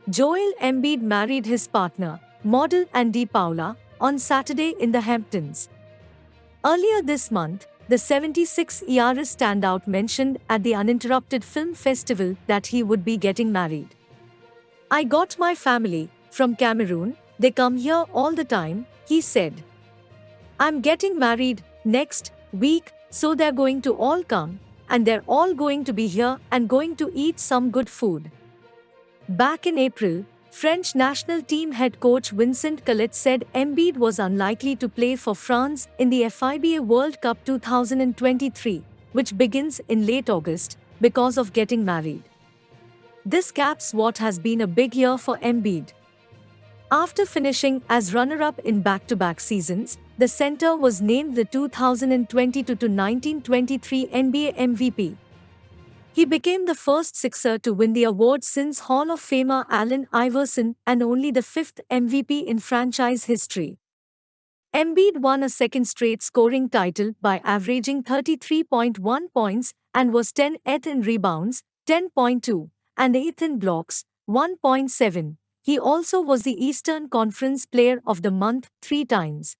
Joel Embiid married his partner, model Andy Paula, on Saturday in the Hamptons. Earlier this month, the 76-year standout mentioned at the Uninterrupted Film Festival that he would be getting married. "I got my family from Cameroon, they come here all the time," he said. "I'm getting married next week, so they're going to all come, and they're all going to be here and going to eat some good food." Back in April, French national team head coach Vincent Collet said Embiid was unlikely to play for France in the FIBA World Cup 2023, which begins in late August, because of getting married. This caps what has been a big year for Embiid. After finishing as runner-up in back-to-back seasons, the center was named the 2022-19-23 NBA MVP. He became the first Sixer to win the award since Hall of Famer Allen Iverson and only the fifth MVP in franchise history. Embiid won a second straight scoring title by averaging 33.1 points and was 10th in rebounds, 10.2, and 8th in blocks, 1.7. He also was the Eastern Conference Player of the Month 3 times.